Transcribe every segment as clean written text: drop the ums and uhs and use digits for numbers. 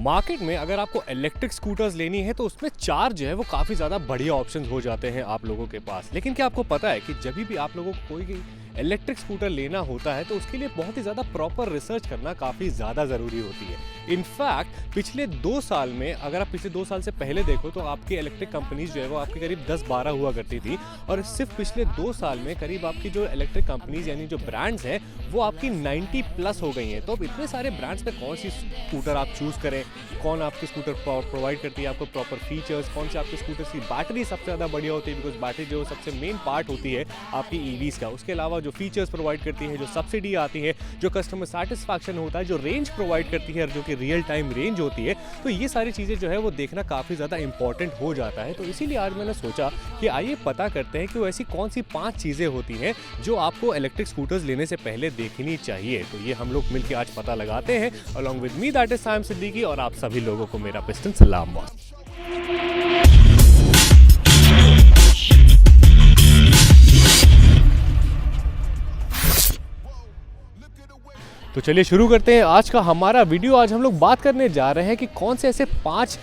Market में अगर आपको इलेक्ट्रिक स्कूटर्स लेनी है तो उसमें चार जो है वो काफ़ी ज़्यादा बढ़िया ऑप्शन हो जाते हैं आप लोगों के पास। लेकिन क्या आपको पता है कि जब भी आप लोगों को कोई इलेक्ट्रिक स्कूटर लेना होता है तो उसके लिए बहुत ही ज़्यादा प्रॉपर रिसर्च करना काफ़ी ज़्यादा ज़रूरी होती है। इनफैक्ट पिछले 2 साल में अगर आप पिछले 2 साल से पहले देखो तो आपकी इलेक्ट्रिक कंपनीज जो है वो आपकी करीब 10-12 हुआ करती थी, और सिर्फ पिछले 2 साल में करीब आपकी जो इलेक्ट्रिक कंपनीज यानी जो ब्रांड्स हैं वो आपकी 90+ हो गई हैं। तो अब इतने सारे ब्रांड्स में कौन सी स्कूटर आप चूज़ करें, कौन आपकी स्कूटर प्रोवाइड करती है आपको प्रॉपर फीचर्स, कौन से आपके स्कूटर की बैटरी सबसे ज़्यादा बढ़िया होती है, बिकॉज बैटरी जो सबसे मेन पार्ट होती है आपकी ईवीज़ का। उसके अलावा जो फीचर्स प्रोवाइड करती है, जो सब्सिडी आती है, जो कस्टमर सेटिस्फैक्शन होता है, जो रेंज प्रोवाइड करती है जो कि रियल टाइम रेंज होती है, तो ये सारी चीज़ें जो है वो देखना काफ़ी ज़्यादा इंपॉर्टेंट हो जाता है। तो इसीलिए आज मैंने सोचा कि आइए पता करते हैं कि वो ऐसी कौन सी 5 चीज़ें होती हैं जो आपको इलेक्ट्रिक स्कूटर्स लेने से पहले देखनी चाहिए। तो ये हम लोग मिलकर आज पता लगाते हैं। Along with me that is Saim Siddiqui, और आप सभी लोगों को मेरा पिस्टन सलाम। तो चलिए शुरू करते हैं आज का हमारा वीडियो। आज हम लोग बात करने जा रहे हैं कि कौन से ऐसे 5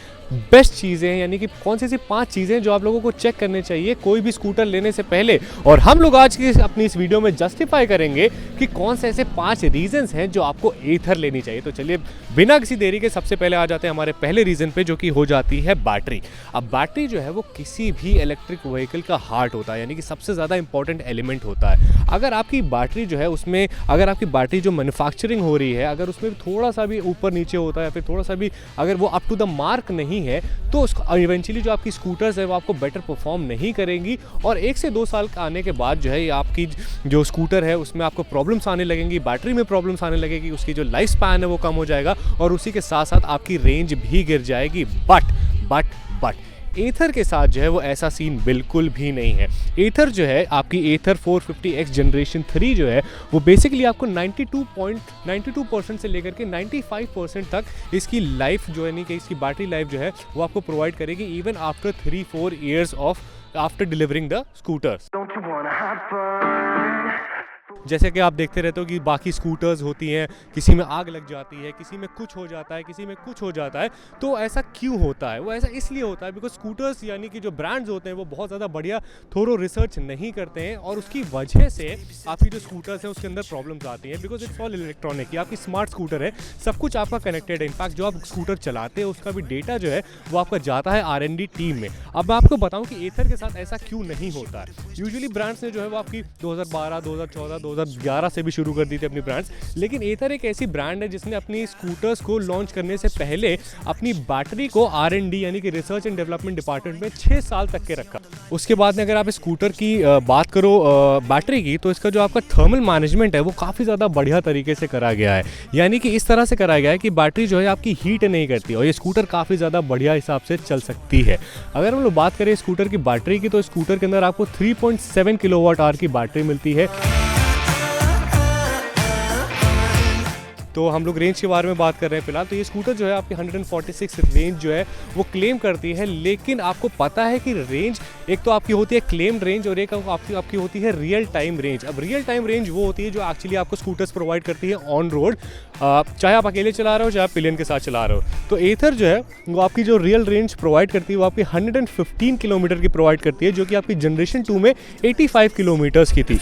बेस्ट चीज़ें हैं, यानी कि कौन सी ऐसी 5 चीज़ें जो आप लोगों को चेक करने चाहिए कोई भी स्कूटर लेने से पहले। और हम लोग आज की अपनी इस वीडियो में जस्टिफाई करेंगे कि कौन से ऐसे 5 रीजंस हैं जो आपको एथर लेनी चाहिए। तो चलिए बिना किसी देरी के सबसे पहले आ जाते हैं हमारे पहले रीजन पे, जो कि हो जाती है बैटरी। अब बैटरी जो है वो किसी भी इलेक्ट्रिक व्हीकल का हार्ट होता है, यानी कि सबसे ज़्यादा इंपॉर्टेंट एलिमेंट होता है। अगर आपकी बैटरी जो है उसमें अगर आपकी बैटरी जो मैन्युफैक्चरिंग हो रही है अगर उसमें थोड़ा सा भी ऊपर नीचे होता है या फिर थोड़ा सा भी अगर वो अप टू द मार्क नहीं है तो उसको इवेंचुअली जो आपकी स्कूटर्स है वो आपको बेटर परफॉर्म नहीं करेंगी, और 1 से 2 साल आने के बाद जो है ये आपकी जो स्कूटर है उसमें आपको प्रॉब्लम्स आने लगेंगी, बैटरी में प्रॉब्लम्स आने लगेगी, उसकी जो लाइफ स्पैन है वो कम हो जाएगा और उसी के साथ साथ आपकी रेंज भी गिर जाएगी। बट एथर के साथ जो है वो ऐसा सीन बिल्कुल भी नहीं है। एथर जो है आपकी एथर 450X जनरेशन 3 जो है वो बेसिकली आपको 92% से लेकर के 95% तक इसकी लाइफ जो है नहीं कि इसकी बैटरी लाइफ जो है वो आपको प्रोवाइड करेगी even after 3-4 years of after delivering the scooters. जैसे कि आप देखते रहते हो कि बाकी स्कूटर्स होती हैं, किसी में आग लग जाती है, किसी में कुछ हो जाता है, किसी में कुछ हो जाता है। तो ऐसा क्यों होता है? वो ऐसा इसलिए होता है बिकॉज स्कूटर्स यानी कि जो ब्रांड्स होते हैं वो बहुत ज़्यादा बढ़िया थोरो रिसर्च नहीं करते हैं, और उसकी वजह से आपकी जो स्कूटर्स हैं उसके अंदर प्रॉब्लम्स आती हैं। बिकॉज इट्स ऑल इलेक्ट्रॉनिक, ये आपकी स्मार्ट स्कूटर है, सब कुछ आपका कनेक्टेड है। इनफैक्ट जो आप स्कूटर चलाते हैं उसका भी डेटा जो है वो आपका जाता है R&D टीम में। अब मैं आपको बताऊँ कि एथर के साथ ऐसा क्यों नहीं होता है। यूजुअली ब्रांड्स ने जो है वो आपकी 2012, 2014, 2011 से भी शुरू कर दी थी अपनी ब्रांड्स, लेकिन एथर एक ऐसी ब्रांड है जिसने अपनी स्कूटर्स को लॉन्च करने से पहले अपनी बैटरी को R&D यानी कि रिसर्च एंड डेवलपमेंट डिपार्टमेंट में 6 साल तक के रखा। उसके बाद में अगर आप स्कूटर की बात करो बैटरी की, तो इसका जो आपका थर्मल मैनेजमेंट है वो काफ़ी ज़्यादा बढ़िया तरीके से करा गया है, यानी कि इस तरह से करा गया है कि बैटरी जो है आपकी हीट नहीं करती और ये स्कूटर काफ़ी ज़्यादा बढ़िया हिसाब से चल सकती है। अगर हम लोग बात करें स्कूटर की बैटरी की, तो स्कूटर के अंदर आपको 3.7 kWh की बैटरी मिलती है। तो हम लोग रेंज के बारे में बात कर रहे हैं फिलहाल। तो ये स्कूटर जो है आपकी 146 रेंज जो है वो क्लेम करती है, लेकिन आपको पता है कि रेंज एक तो आपकी होती है क्लेम्ड रेंज और एक आपकी होती है रियल टाइम रेंज। अब रियल टाइम रेंज वो होती है जो एक्चुअली आपको स्कूटर्स प्रोवाइड करती है ऑन रोड, चाहे आप अकेले चला रहे हो चाहे आप पिलियन के साथ चला रहे हो। तो एथर जो है वो आपकी जो रियल रेंज प्रोवाइड करती है वो आपकी 115 किलोमीटर की प्रोवाइड करती है, जो कि आपकी जनरेशन 2 में 85 किलोमीटर्स की थी।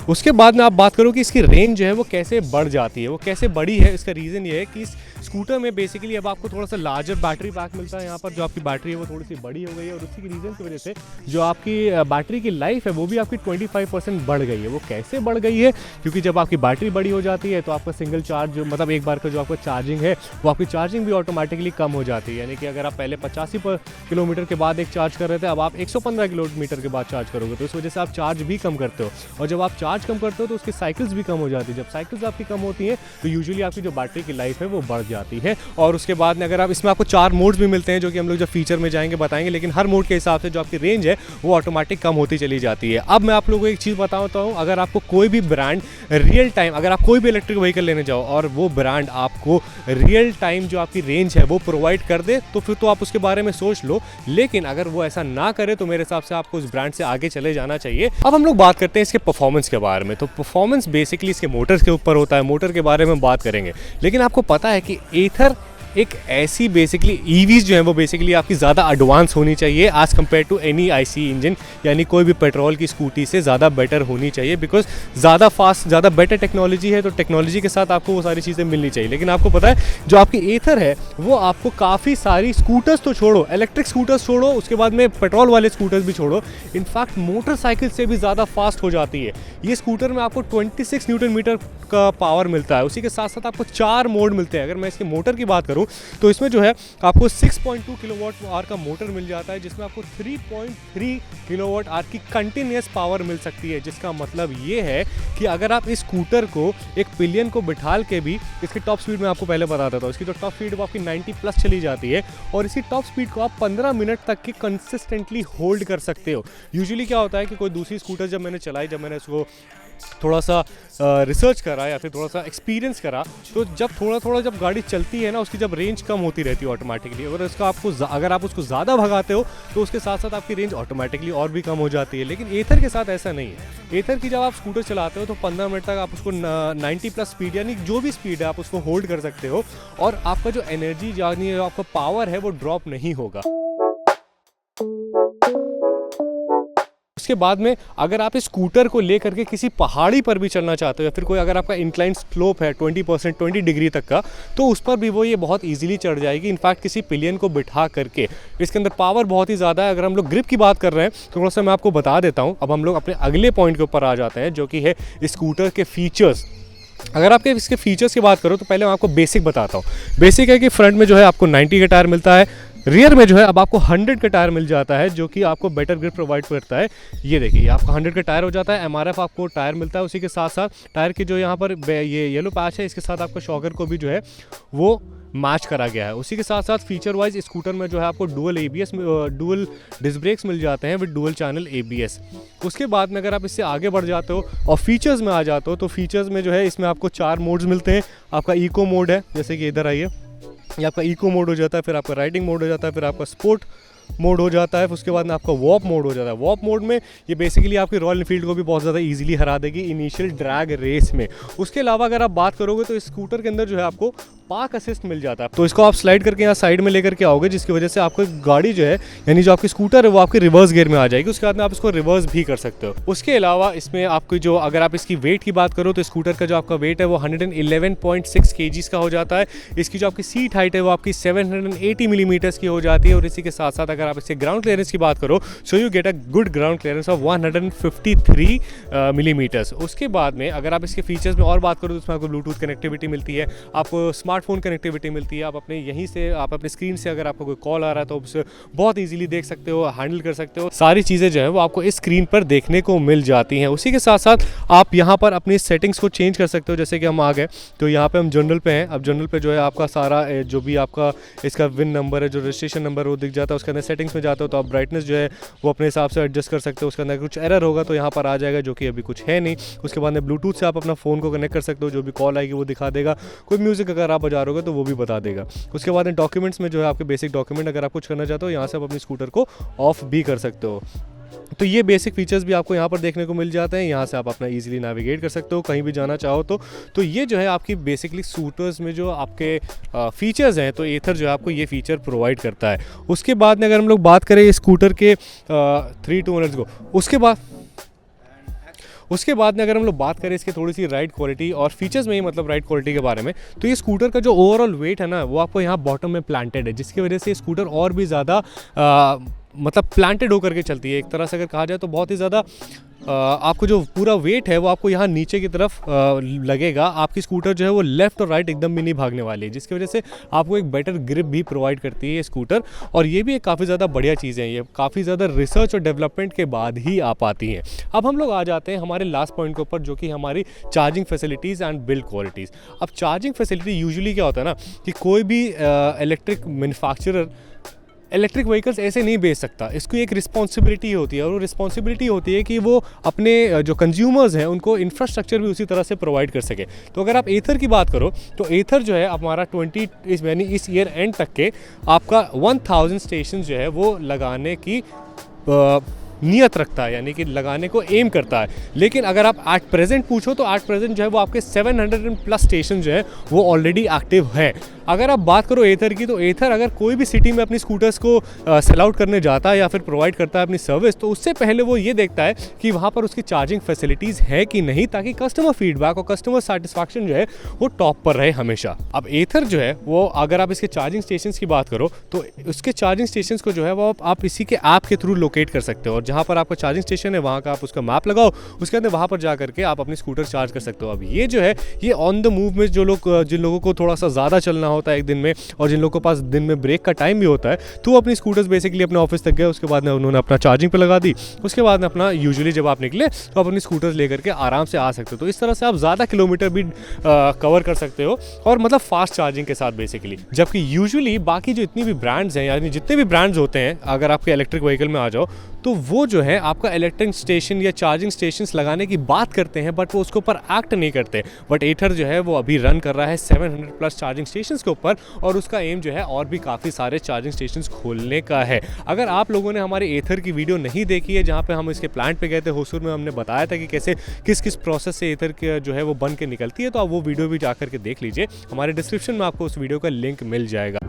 उसके बाद में आप बात करो कि इसकी रेंज जो है वो कैसे बढ़ जाती है, वो कैसे बढ़ी है। इसका रीज़न ये है कि इस स्कूटर में बेसिकली अब आपको थोड़ा सा लार्जर बैटरी पैक मिलता है। यहाँ पर जो आपकी बैटरी है वो थोड़ी सी बड़ी हो गई है, और उसी की रीज़न की वजह से जो आपकी बैटरी की लाइफ है वो भी आपकी 25% बढ़ गई है। वो कैसे बढ़ गई है? क्योंकि जब आपकी बैटरी बड़ी हो जाती है तो आपका सिंगल चार्ज मतलब एक बार का जो आपका चार्जिंग है वो आपकी चार्जिंग भी ऑटोमेटिकली कम हो जाती है। यानी कि अगर आप पहले 85 किलोमीटर के बाद एक चार्ज कर रहे थे, अब आप 115 किलोमीटर के बाद चार्ज करोगे, तो इस वजह से आप चार्ज भी कम करते हो, और जब आप चार्ज कम करते हो तो उसकी साइकिल्स भी कम हो जाती है। जब साइकिल्स आपकी कम होती हैं तो यूजुअली आपकी जो बैटरी की लाइफ है वो बढ़ जाती है। और उसके बाद में अगर आप इसमें आपको 4 मोड्स भी मिलते हैं जो कि हम लोग जब फीचर में जाएंगे बताएंगे, लेकिन हर मोड के हिसाब से जो आपकी रेंज है वो ऑटोमेटिक कम होती चली जाती है। अब मैं आप लोगों को एक चीज़ बताता हूँ, अगर आपको कोई भी ब्रांड रियल टाइम अगर आप कोई भी इलेक्ट्रिक व्हीकल लेने जाओ और वो ब्रांड आपको रियल टाइम जो आपकी रेंज है वो प्रोवाइड कर दे तो फिर तो आप उसके बारे में सोच लो, लेकिन अगर वो ऐसा ना करे तो मेरे हिसाब से आपको उस ब्रांड से आगे चले जाना चाहिए। अब हम लोग बात करते हैं इसके परफॉर्मेंस के बारे में। तो परफॉर्मेंस बेसिकली इसके मोटर के ऊपर होता है, मोटर के बारे में बात करेंगे। लेकिन आपको पता है कि एथर एक ऐसी बेसिकली ईवीज जो है वो बेसिकली आपकी ज़्यादा एडवांस होनी चाहिए as compared to any IC engine, यानी कोई भी पेट्रोल की स्कूटी से ज़्यादा बेटर होनी चाहिए, बिकॉज ज़्यादा फास्ट, ज़्यादा बेटर टेक्नोलॉजी है, तो टेक्नोलॉजी के साथ आपको वो सारी चीज़ें मिलनी चाहिए। लेकिन आपको पता है जो आपकी एथर है वो आपको काफ़ी सारी स्कूटर्स तो छोड़ो, इलेक्ट्रिक स्कूटर्स छोड़ो, उसके बाद में पेट्रोल वाले स्कूटर्स भी छोड़ो, इनफैक्ट मोटरसाइकिल से भी ज़्यादा फास्ट हो जाती है। ये स्कूटर में आपको 26 न्यूटन मीटर का पावर मिलता है। उसी के साथ साथ आपको 4 मोड मिलते हैं। अगर मैं इसके मोटर की बात करूं तो इसमें जो है आपको 6.2 किलोवाट आवर का मोटर मिल जाता है, जिसमें आपको 3.3 किलोवाट आवर की कंटिन्यूस पावर मिल सकती है। जिसका मतलब ये है कि अगर आप इस स्कूटर को एक पिलियन को बिठाल के भी, इसकी टॉप स्पीड में आपको पहले बता देता हूँ, इसकी जो टॉप स्पीड वो आपकी 90 प्लस चली जाती है, और इसी टॉप स्पीड को आप 15 मिनट तक की कंसिस्टेंटली होल्ड कर सकते हो। यूजुअली क्या होता है कि कोई दूसरी स्कूटर जब मैंने चलाई, जब मैंने उसको थोड़ा सा रिसर्च करा या फिर थोड़ा सा एक्सपीरियंस करा, तो जब थोड़ा जब गाड़ी चलती है ना, उसकी जब रेंज कम होती रहती है ऑटोमेटिकली, अगर आप उसको ज़्यादा भगाते हो तो उसके साथ साथ आपकी रेंज ऑटोमेटिकली और भी कम हो जाती है। लेकिन एथर के साथ ऐसा नहीं है। एथर की जब आप स्कूटर चलाते हो तो 15 मिनट तक आप उसको 90 प्लस स्पीड, यानी जो भी स्पीड है आप उसको होल्ड कर सकते हो, और आपका जो एनर्जी यानी आपका पावर है वो ड्रॉप नहीं होगा। उसके बाद में अगर आप इस स्कूटर को लेकर के किसी पहाड़ी पर भी चलना चाहते हो, या फिर कोई अगर आपका इंक्लाइन स्लोप है 20 डिग्री तक का, तो उस पर भी वो ये बहुत इजीली चढ़ जाएगी। इनफैक्ट किसी पिलियन को बिठा करके। इसके अंदर पावर बहुत ही ज़्यादा है। अगर हम लोग ग्रिप की बात कर रहे हैं तो थोड़ा सा मैं आपको बता देता हूँ। अब हम लोग अपने अगले पॉइंट के ऊपर आ जाते हैं, जो कि है स्कूटर के फीचर्स। अगर आपके इसके फीचर्स की बात करो तो पहले मैं आपको बेसिक बताता हूँ। बेसिक है कि फ्रंट में जो है आपको 90 का टायर मिलता है, रियर में जो है अब आपको 100 का टायर मिल जाता है, जो कि आपको बेटर ग्रिप प्रोवाइड करता है। ये देखिए आपका 100 का टायर हो जाता है। एमआरएफ आपको टायर मिलता है। उसी के साथ साथ टायर की जो यहाँ पर ये येलो पैच है, इसके साथ आपको शॉकर को भी जो है वो मैच करा गया है। उसी के साथ साथ फीचर वाइज स्कूटर में जो है आपको डुअल डिस्क ब्रेक्स मिल जाते हैं विद डुअल चैनल ABS। उसके बाद में अगर आप इससे आगे बढ़ जाते हो और फीचर्स में आ जाते हो, तो फीचर्स में जो है इसमें आपको 4 मोड्स मिलते हैं। आपका इको मोड है, जैसे कि इधर आइए, ये आपका इको मोड हो जाता है, फिर आपका राइडिंग मोड हो जाता है, फिर आपका स्पोर्ट मोड हो जाता है, उसके बाद में आपका वॉप मोड हो जाता है। वॉप मोड में ये बेसिकली आपकी रॉयल एनफील्ड को भी बहुत ज़्यादा इजीली हरा देगी इनिशियल ड्रैग रेस में। उसके अलावा अगर आप बात करोगे तो इस स्कूटर के अंदर जो है आपको पार्क असिस्ट मिल जाता है। तो इसको आप स्लाइड करके यहाँ साइड में लेकर के आओगे, जिसकी वजह से आपको गाड़ी जो है, यानी जो आपकी स्कूटर है वो आपकी रिवर्स गियर में आ जाएगी। उसके बाद में आप इसको रिवर्स भी कर सकते हो। उसके अलावा इसमें आपकी जो, अगर आप इसकी वेट की बात करो तो स्कूटर का जो आपका वेट है वो 111.6 kgs का हो जाता है। इसकी जो आपकी सीट हाइट है वो आपकी 780 मिलीमीटर्स की हो जाती है। और इसी के साथ साथ अगर आप इसके ग्राउंड क्लियरेंस की बात करो, so you get a good ground clearance of 153 millimetres. उसके बाद में अगर आप इसके फीचर्स में और बात करो तो इसमें आपको ब्लूटूथ कनेक्टिविटी मिलती है, आपको स्मार्टफोन कनेक्टिविटी मिलती है। आप अपने यहीं से, आप अपने स्क्रीन से अगर आपको कोई कॉल आ रहा है तो उसे बहुत इजीली देख सकते हो, हैंडल कर सकते हो। सारी चीज़ें जो है वो आपको इस स्क्रीन पर देखने को मिल जाती हैं। उसी के साथ साथ आप यहाँ पर अपनी सेटिंग्स को चेंज कर सकते हो। जैसे कि हम आ गए तो यहाँ पे हम जनरल पे हैं। अब जनरल पे जो है आपका सारा जो भी आपका इसका विन नंबर है, जो रजिस्ट्रेशन नंबर वो दिख जाता है। उसके अंदर सेटिंग्स में जाते हो तो आप ब्राइटनेस जो है वो अपने हिसाब से एडजस्ट कर सकते हो। उसके अंदर कुछ एरर होगा तो यहाँ पर आ जाएगा, जो कि अभी कुछ है नहीं। उसके बाद में ब्लूटूथ से आप अपना फ़ोन को कनेक्ट कर सकते हो, जो भी कॉल आएगी वो दिखा देगा। कोई म्यूज़िक अगर आप बजा रहे हो तो वो भी बता देगा। उसके बाद में डॉक्यूमेंट्स में जो है आपके बेसिक डॉक्यूमेंट अगर आप कुछ करना चाहते हो, यहाँ से आप अपनी स्कूटर को ऑफ भी कर सकते हो। तो ये बेसिक फीचर्स भी आपको यहाँ पर देखने को मिल जाते हैं। यहाँ से आप अपना इजीली नेविगेट कर सकते हो कहीं भी जाना चाहो तो ये जो है आपकी बेसिकली स्कूटर्स में जो आपके फीचर्स हैं, तो एथर जो है आपको ये फीचर प्रोवाइड करता है। उसके बाद में अगर हम लोग बात करें स्कूटर के 3-2 को, उसके बाद में अगर हम लोग बात करें इसके थोड़ी सी राइड क्वालिटी और फीचर्स में ही, मतलब राइड क्वालिटी के बारे में, तो ये स्कूटर का जो ओवरऑल वेट है ना वो आपको यहाँ बॉटम में प्लांटेड है, जिसकी वजह से स्कूटर और भी ज़्यादा मतलब प्लांटेड होकर के चलती है। एक तरह से अगर कहा जाए तो बहुत ही ज़्यादा आपको जो पूरा वेट है वो आपको यहाँ नीचे की तरफ लगेगा। आपकी स्कूटर जो है वो लेफ़्ट और राइट एकदम भी नहीं भागने वाली है, जिसकी वजह से आपको एक बेटर ग्रिप भी प्रोवाइड करती है ये स्कूटर। और ये भी एक काफ़ी ज़्यादा बढ़िया चीज़ है। ये काफ़ी ज़्यादा रिसर्च और डेवलपमेंट के बाद ही आ पाती हैं। अब हम लोग आ जाते हैं हमारे लास्ट पॉइंट के ऊपर, जो कि हमारी charging facilities and build qualities. अब चार्जिंग फैसिलिटी यूजुअली क्या होता है ना कि कोई भी इलेक्ट्रिक मैन्युफैक्चरर इलेक्ट्रिक व्हीकल्स ऐसे नहीं बेच सकता। इसकी एक रिस्पॉन्सिबिलिटी होती है, और वो रिस्पॉन्सिबिलिटी होती है कि वो अपने जो कंज्यूमर्स हैं उनको इंफ्रास्ट्रक्चर भी उसी तरह से प्रोवाइड कर सके। तो अगर आप एथर की बात करो तो एथर जो है हमारा यानी इस ईयर एंड तक के आपका 1000 स्टेशन जो है वो लगाने की नियत रखता है, यानी कि लगाने को एम करता है। लेकिन अगर आप एट प्रेजेंट पूछो तो एट प्रेजेंट जो है वो आपके 700+ स्टेशन जो है वो ऑलरेडी एक्टिव है। अगर आप बात करो एथर की, तो एथर अगर कोई भी सिटी में अपनी स्कूटर्स को सेल आउट करने जाता है या फिर प्रोवाइड करता है अपनी सर्विस, तो उससे पहले वो ये देखता है कि वहाँ पर उसकी चार्जिंग फैसिलिटीज़ है कि नहीं, ताकि कस्टमर फीडबैक और कस्टमर सेटिस्फैक्शन जो है वो टॉप पर रहे हमेशा। अब एथर जो है वो, अगर आप इसके चार्जिंग स्टेशंस की बात करो तो उसके चार्जिंग स्टेशंस को जो है वो आप इसी के ऐप के थ्रू लोकेट कर सकते हो, और जहाँ पर आपका चार्जिंग स्टेशन है वहाँ का आप उसका मैप लगाओ, उसके अंदर वहाँ पर जा करके आप अपनी स्कूटर चार्ज कर सकते हो। अब ये जो है ये ऑन द मूव में जिन लोगों को थोड़ा सा ज़्यादा चलना होता है एक दिन में, और जिन लोगों के पास दिन में ब्रेक का टाइम भी होता है, तो वो अपनी स्कूटर्स बेसिकली अपने ऑफिस तक गए, उसके बाद में उन्होंने अपना चार्जिंग पे लगा दी, उसके बाद में अपना यूजुअली जब आप निकले तो आप अपनी स्कूटर्स लेकर के आराम से आ सकते हो। तो इस तरह से आप ज़्यादा किलोमीटर भी कवर कर सकते हो, और मतलब फास्ट चार्जिंग के साथ बेसिकली। जबकि यूजुअली बाकी जो इतनी भी ब्रांड्स हैं, यानी जितने भी ब्रांड्स होते हैं, अगर आपके इलेक्ट्रिक व्हीकल में आ जाओ तो वो जो है आपका इलेक्ट्रिक स्टेशन या चार्जिंग स्टेशंस लगाने की बात करते हैं, बट वो उसके ऊपर एक्ट नहीं करते। बट एथर जो है वो अभी रन कर रहा है 700+ चार्जिंग स्टेशंस के ऊपर, और उसका एम जो है और भी काफ़ी सारे चार्जिंग स्टेशंस खोलने का है। अगर आप लोगों ने हमारे एथर की वीडियो नहीं देखी है, जहाँ पे हम इसके प्लांट पे गए थे होसूर में, हमने बताया था कि कैसे किस प्रोसेस से एथर के जो है वो बन के निकलती है, तो आप वो वीडियो भी जाकर के देख लीजिए, हमारे डिस्क्रिप्शन में आपको उस वीडियो का लिंक मिल जाएगा।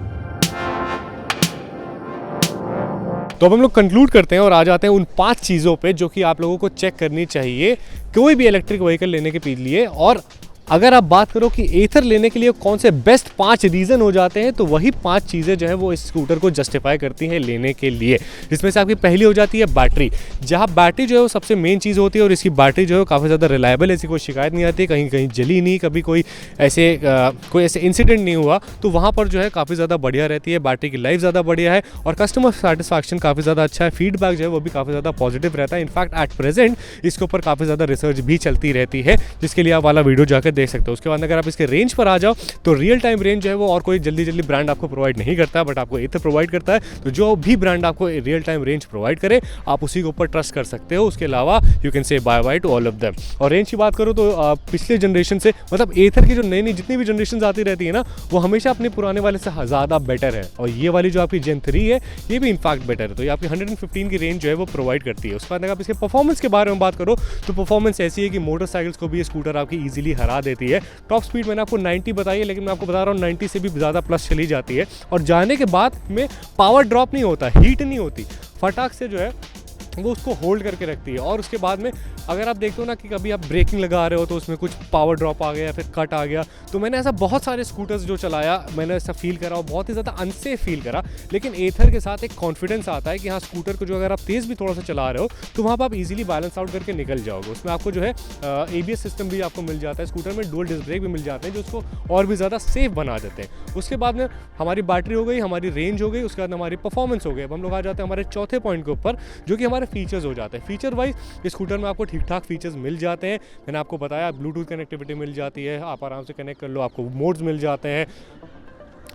तो अब हम लोग कंक्लूड करते हैं और आ जाते हैं उन 5 चीज़ों पे जो कि आप लोगों को चेक करनी चाहिए कोई भी इलेक्ट्रिक व्हीकल लेने के लिए। और अगर आप बात करो कि एथर लेने के लिए कौन से बेस्ट 5 रीज़न हो जाते हैं, तो वही 5 चीज़ें जो है वो इस स्कूटर को जस्टिफाई करती हैं लेने के लिए। जिसमें से आपकी पहली हो जाती है बैटरी, जहाँ बैटरी जो है वो सबसे मेन चीज़ होती है, और इसकी बैटरी जो है काफ़ी ज़्यादा रिलायबल है, ऐसी कोई शिकायत नहीं आती, कहीं जली नहीं, कभी कोई ऐसे इंसिडेंट नहीं हुआ, तो वहाँ पर जो है काफ़ी ज़्यादा बढ़िया रहती है, बैटरी की लाइफ ज़्यादा बढ़िया है, और कस्टमर सेटिस्फैक्शन काफ़ी ज़्यादा अच्छा है, फीडबैक जो है वो भी काफ़ी ज़्यादा पॉजिटिव रहता है। इनफैक्ट एट प्रेजेंट इसके ऊपर काफ़ी ज़्यादा रिसर्च भी चलती रहती है, जिसके लिए आप वाला वीडियो जाकर देख सकते हो। उसके बाद अगर आप इसके रेंज पर आ जाओ तो रियल टाइम रेंज जो है वो और कोई जल्दी ब्रांड आपको प्रोवाइड नहीं करता है, बट आपको एथर प्रोवाइड करता है। तो जो भी ब्रांड आपको रियल टाइम रेंज प्रोवाइड करे आप उसी के ऊपर ट्रस्ट कर सकते हो। उसके अलावा you can say bye bye to all of them. और रेंज की बात करो तो पिछले जनरेशन से, मतलब एथर की जो नई जितनी भी जनरेशन आती रहती है ना, वो हमेशा अपने पुराने वाले से ज़्यादा बेटर है, और ये वाली जो आपकी Gen 3 है ये भी इनफैक्ट बेटर है। तो ये आपकी 115 की रेंज जो है वो प्रोवाइड करती है। उसके बाद अगर आप इसके परफॉर्मेंस के बारे में बात करो तो परफॉर्मेंस ऐसी है कि मोटरसाइकिल्स को भी ये स्कूटर आपकी ईजिली हरा देती है। टॉप स्पीड मैंने आपको 90 बताई है, लेकिन मैं आपको बता रहा हूँ 90 से भी ज़्यादा प्लस चली जाती है, और जाने के बाद में पावर ड्रॉप नहीं होता, हीट नहीं होती, फटाक से जो है वो उसको होल्ड करके रखती है। और उसके बाद में अगर आप देखते हो ना कि कभी आप ब्रेकिंग लगा रहे हो तो उसमें कुछ पावर ड्रॉप आ गया या फिर कट आ गया, तो मैंने ऐसा बहुत सारे स्कूटर्स जो चलाया मैंने ऐसा फील करा और बहुत ही ज़्यादा अनसेफ फील करा। लेकिन एथर के साथ एक कॉन्फिडेंस आता है कि हाँ, स्कूटर को जो अगर आप तेज़ भी थोड़ा सा चला रहे हो तो वहाँ पर आप इजीली बैलेंस आउट करके निकल जाओगे। उसमें आपको जो है ABS सिस्टम भी आपको मिल जाता है, स्कूटर में डुअल डिस्क ब्रेक भी मिल जाते हैं जो उसको और भी ज़्यादा सेफ बना देते हैं। उसके बाद में हमारी बैटरी हो गई, हमारी रेंज हो गई, उसके बाद हमारी परफॉर्मेंस हो गई। अब हम लोग आ जाते हैं हमारे चौथे पॉइंट के ऊपर, जो कि हमारे फीचर्स हो जाते हैं। फीचर वाइज इस स्कूटर में आपको ठीक ठाक फीचर्स मिल जाते हैं। मैंने आपको बताया ब्लूटूथ कनेक्टिविटी मिल जाती है, आप आराम से कनेक्ट कर लो, आपको मोड्स मिल जाते हैं,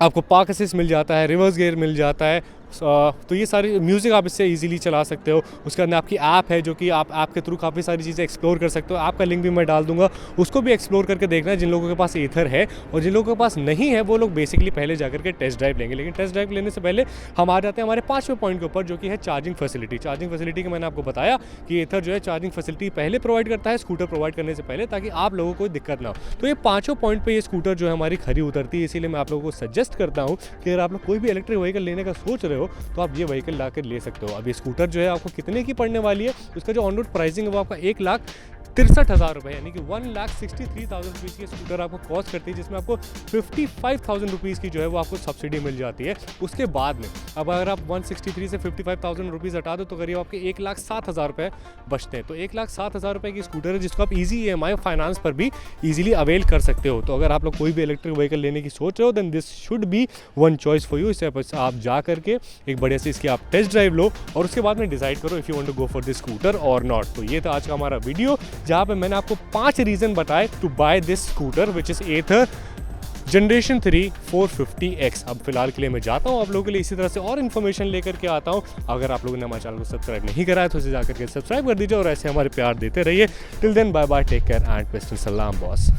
आपको पार्क असिस्ट मिल जाता है, रिवर्स गियर मिल जाता है, तो ये सारी म्यूज़िक आप इससे इजीली चला सकते हो। उसके अंदर आपकी ऐप है जो कि आप ऐप के थ्रू काफ़ी सारी चीज़ें एक्सप्लोर कर सकते हो। ऐप का लिंक भी मैं डाल दूंगा, उसको भी एक्सप्लोर करके देखना है। जिन लोगों के पास एथर है और जिन लोगों के पास नहीं है वो लोग बेसिकली पहले जाकर के टेस्ट ड्राइव लेंगे। लेकिन टेस्ट ड्राइव लेने से पहले हम आ जाते हैं हमारे 5वें पॉइंट के ऊपर, जो कि है चार्जिंग फैसिलिटी। चार्जिंग फैसिलिटी की मैंने आपको बताया कि एथर जो है चार्जिंग फैसिलिटी पहले प्रोवाइड करता है स्कूटर प्रोवाइड करने से पहले, ताकि आप लोगों को दिक्कत ना हो। तो ये 5 पॉइंट पर ये स्कूटर जो है हमारी खरी उतरती है। इसीलिए मैं आप लोगों को सजेस्ट करता हूँ कि अगर आप लोग कोई भी इलेक्ट्रिक व्हीकल लेने का सोच रहे हो तो आप ये व्हीकल ला कर ले सकते हो। अब ये स्कूटर जो है आपको कितने की पड़ने वाली है, उसका जो ऑन रोड प्राइसिंग है वो आपका 1,63,000 रुपये, यानी कि 1,63,000 रुपीज़ की स्कूटर आपको कॉस्ट करती है, जिसमें आपको 55,000 रुपीज़ की जो है वो आपको सब्सिडी मिल जाती है। उसके बाद में अब अगर आप 163 से 55,000 रुपीज़ हटा दो तो करीब आपके 1,07,000 रुपये बचते हैं। तो 1,07,000 रुपये की स्कूटर है जिसको आप ईजी EMI फाइनेंस पर भी ईजिली अवेल कर सकते हो। तो अगर आप लोग कोई भी इलेक्ट्रिक व्हीकल लेने की सोच रहे हो then this should be one choice for you. इससे आप जा करके एक बढ़िया से इसकी आप टेस्ट ड्राइव लो और उसके बाद में डिसाइड करो if you want to go for this scooter और नॉट। तो ये था आज का हमारा वीडियो, जहाँ पे मैंने आपको 5 रीज़न बताए to buy this scooter which is Ather generation 3 450X। अब फिलहाल के लिए मैं जाता हूँ, आप लोगों के लिए इसी तरह से और इन्फॉर्मेशन लेकर के आता हूँ। अगर आप लोगों ने हमारे चैनल को सब्सक्राइब नहीं करा है तो इसे जाकर के सब्सक्राइब कर दीजिए और ऐसे हमारे प्यार देते रहिए। Till then bye bye, take care and best सलाम बॉस।